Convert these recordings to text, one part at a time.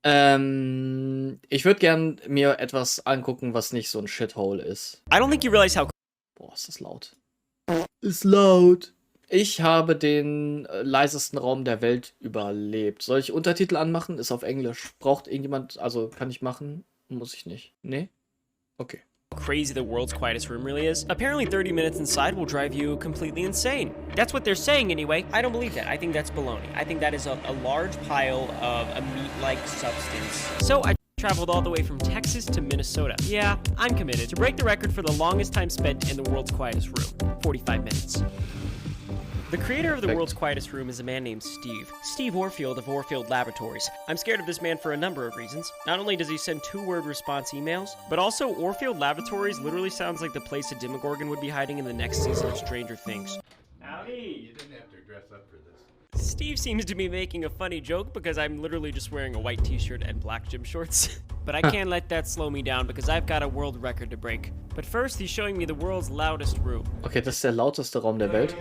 Ich würde gern mir etwas angucken, was nicht so ein Shithole ist. I don't think you realize how Boah, ist das laut. Ist laut. Ich habe den leisesten Raum der Welt überlebt. Soll ich Untertitel anmachen? Ist auf Englisch. Braucht irgendjemand, also kann ich machen? Muss ich nicht. Nee? Okay. crazy the world's quietest room really is. Apparently 30 minutes inside will drive you completely insane. That's what they're saying anyway. I don't believe that. I think that's baloney. I think that is a large pile of a meat-like substance. So I traveled all the way from Texas to Minnesota. Yeah, I'm committed to break the record for the longest time spent in the world's quietest room, 45 minutes. The creator of the world's quietest room is a man named Steve. Steve Orfield of Orfield Laboratories. I'm scared of this man for a number of reasons. Not only does he send 2-word response emails, but also Orfield Laboratories literally sounds like the place a Demogorgon would be hiding in the next season of Stranger Things. Howdy! You didn't have to dress up for this. Steve seems to be making a funny joke because I'm literally just wearing a white t-shirt and black gym shorts. But I can't let that slow me down because I've got a world record to break. But first, he's showing me the world's loudest room. Okay, das ist der lauteste Raum der Welt.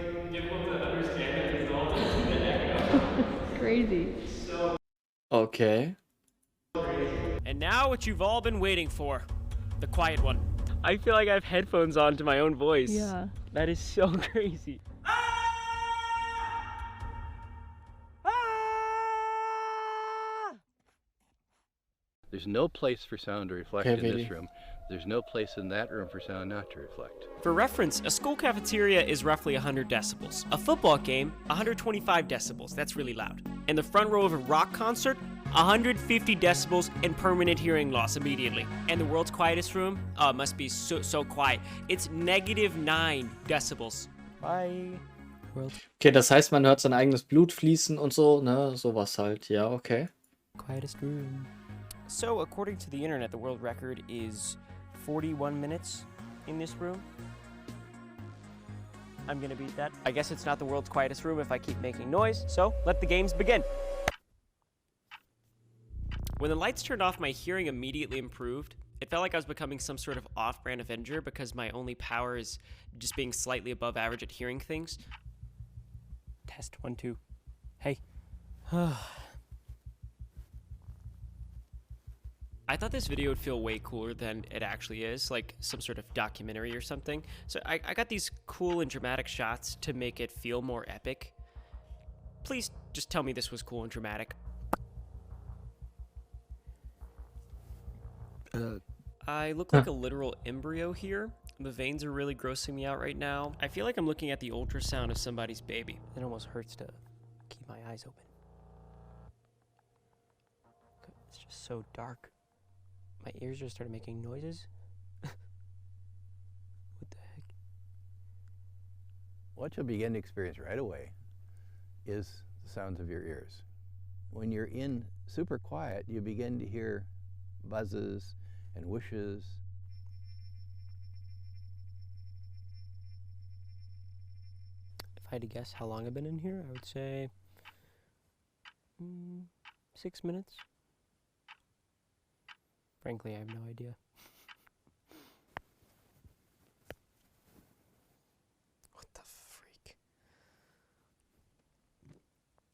Crazy. Okay. And now what you've all been waiting for. The quiet one. I feel like I have headphones on to my own voice. Yeah. That is so crazy. There's no place for sound to reflect in this room. There's no place in that room for sound not to reflect. For reference, a school cafeteria is roughly 100 decibels. A football game, 125 decibels. That's really loud. In the front row of a rock concert, 150 decibels and permanent hearing loss immediately. And the world's quietest room, must be so quiet. It's -9 decibels. Bye. Okay, das heißt, man hört sein eigenes Blut fließen und so, ne? Sowas halt. Ja, okay. Quietest room. So, according to the internet, the world record is 41 minutes in this room. I'm gonna beat that. I guess it's not the world's quietest room if I keep making noise, so let the games begin. When the lights turned off, my hearing immediately improved. It felt like I was becoming some sort of off-brand Avenger because my only power is just being slightly above average at hearing things. Test 1, 2. Hey. I thought this video would feel way cooler than it actually is, like some sort of documentary or something. So I got these cool and dramatic shots to make it feel more epic. Please just tell me this was cool and dramatic. I look like a literal embryo here. The veins are really grossing me out right now. I feel like I'm looking at the ultrasound of somebody's baby. It almost hurts to keep my eyes open. It's just so dark. My ears just started making noises. What the heck? What you'll begin to experience right away is the sounds of your ears. When you're in super quiet, you begin to hear buzzes and whooshes. If I had to guess how long I've been in here, I would say 6 minutes. Frankly, I have no idea. What the freak?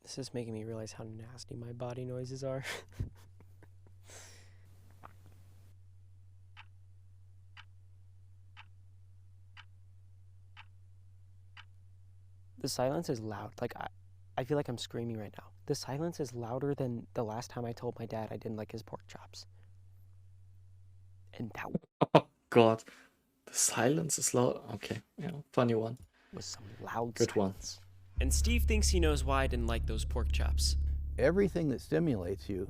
This is making me realize how nasty my body noises are. The silence is loud. Like, I feel like I'm screaming right now. The silence is louder than the last time I told my dad I didn't like his pork chops. And that Oh God. The silence is loud. Okay, yeah, funny one. was some loud Good one. silence. And Steve thinks he knows why I didn't like those pork chops. Everything that stimulates you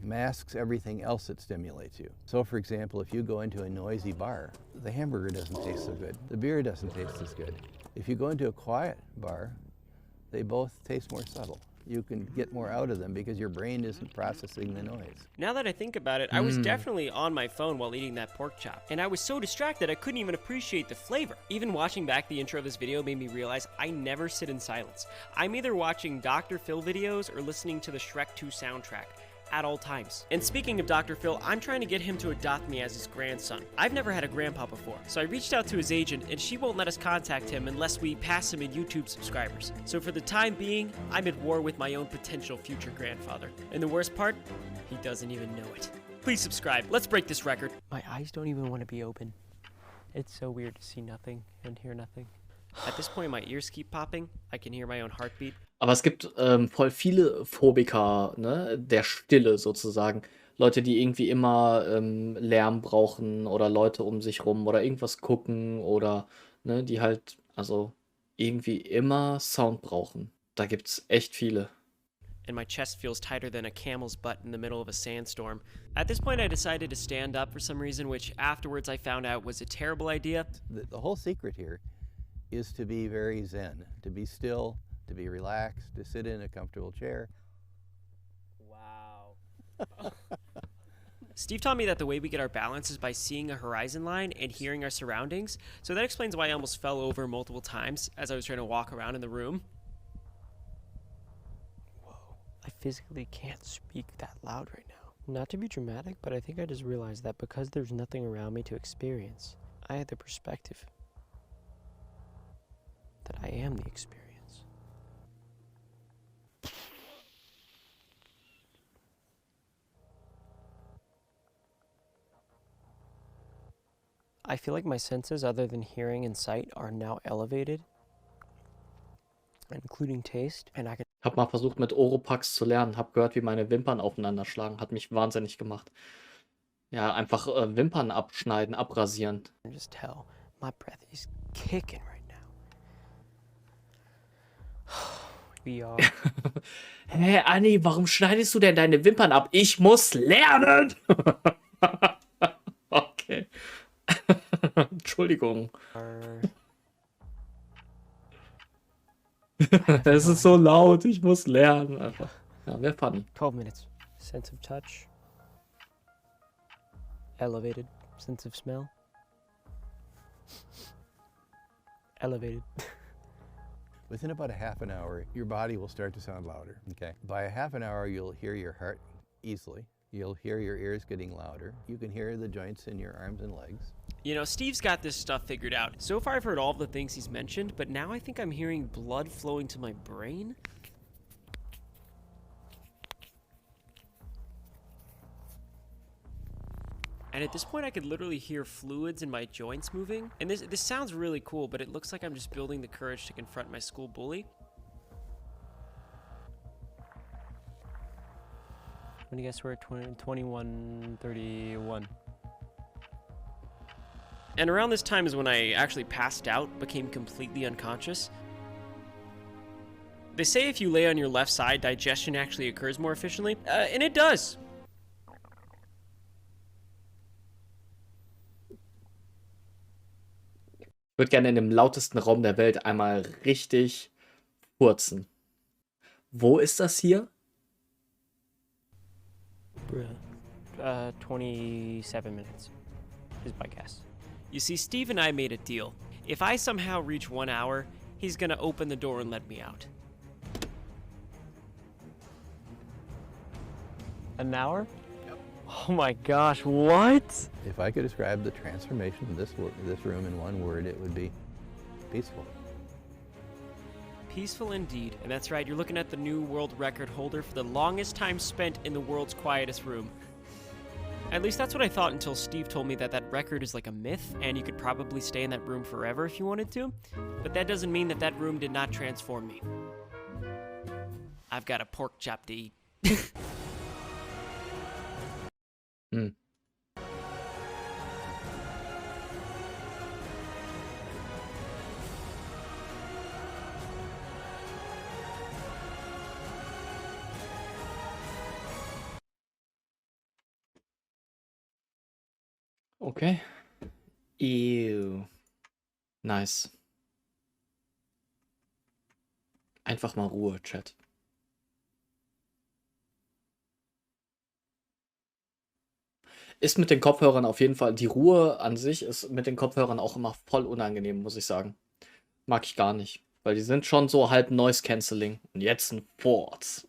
masks everything else that stimulates you. So for example, if you go into a noisy bar, the hamburger doesn't taste so good. The beer doesn't taste as good. If you go into a quiet bar, they both taste more subtle. You can get more out of them because your brain isn't processing the noise. Now that I think about it, I was definitely on my phone while eating that pork chop, and I was so distracted I couldn't even appreciate the flavor. Even watching back the intro of this video made me realize I never sit in silence. I'm either watching Dr. Phil videos or listening to the Shrek 2 soundtrack. at all times. And speaking of Dr. Phil, I'm trying to get him to adopt me as his grandson. I've never had a grandpa before, so I reached out to his agent and she won't let us contact him unless we pass him in YouTube subscribers. So for the time being, I'm at war with my own potential future grandfather. And the worst part, he doesn't even know it. Please subscribe. Let's break this record. My eyes don't even want to be open. It's so weird to see nothing and hear nothing. At this point, my ears keep popping. I can hear my own heartbeat. Aber es gibt voll viele Phobiker, ne, der Stille sozusagen. Leute, die irgendwie immer Lärm brauchen oder Leute um sich rum oder irgendwas gucken oder, ne, die halt, also irgendwie immer Sound brauchen. Da gibt's echt viele. And my chest feels tighter than a camel's butt in the middle of a sandstorm. At this point, I decided to stand up for some reason, which afterwards I found out was a terrible idea. The whole secret here is to be very zen, to be still, to be relaxed, to sit in a comfortable chair. Wow. Steve taught me that the way we get our balance is by seeing a horizon line and hearing our surroundings. So that explains why I almost fell over multiple times as I was trying to walk around in the room. I physically can't speak that loud right now. Not to be dramatic, but I think I just realized that because there's nothing around me to experience, I had the perspective that I am the experience. I feel like my senses, other than hearing and sight, are now elevated, including taste, and I can. Hab mal versucht mit Oropax zu lernen, hab gehört, wie meine Wimpern aufeinander schlagen, hat mich wahnsinnig gemacht. Ja, einfach Wimpern abschneiden, abrasieren. Just tell my breath is kicking right now. We are. Hä, Anni, warum schneidest du denn deine Wimpern ab? Ich muss lernen! Okay. Entschuldigung. Es ist so laut, ich muss lernen. Einfach. Ja, wäre funny. 12 minutes. Sense of touch. Elevated. Sense of smell. Elevated. Within about a half an hour, your body will start to sound louder, okay? By a half an hour, you'll hear your heart easily. You'll hear your ears getting louder. You can hear the joints in your arms and legs. You know, Steve's got this stuff figured out. So far I've heard all of the things he's mentioned, but now I think I'm hearing blood flowing to my brain. And at this point I could literally hear fluids in my joints moving. And this sounds really cool, but it looks like I'm just building the courage to confront my school bully. When do you guess we're at 21:31? And around this time is when I actually passed out, became completely unconscious. They say if you lay on your left side, digestion actually occurs more efficiently, and it does. Ich würde gerne in dem lautesten Raum der Welt einmal richtig furzen. Wo ist das hier? 27 minutes is my guess. You see, Steve and I made a deal. If I somehow reach 1 hour, he's gonna open the door and let me out. An hour? Yep. Oh my gosh, what? If I could describe the transformation of this room in one word, it would be peaceful. Peaceful indeed. And that's right, you're looking at the new world record holder for the longest time spent in the world's quietest room. At least that's what I thought until Steve told me that that record is like a myth, and you could probably stay in that room forever if you wanted to. But that doesn't mean that that room did not transform me. I've got a pork chop to eat. Hm. Okay. Ew. Nice. Einfach mal Ruhe, Chat. Ist mit den Kopfhörern auf jeden Fall, die Ruhe an sich ist mit den Kopfhörern auch immer voll unangenehm, muss ich sagen. Mag ich gar nicht, weil die sind schon so halb Noise Cancelling. Und jetzt ein Furz.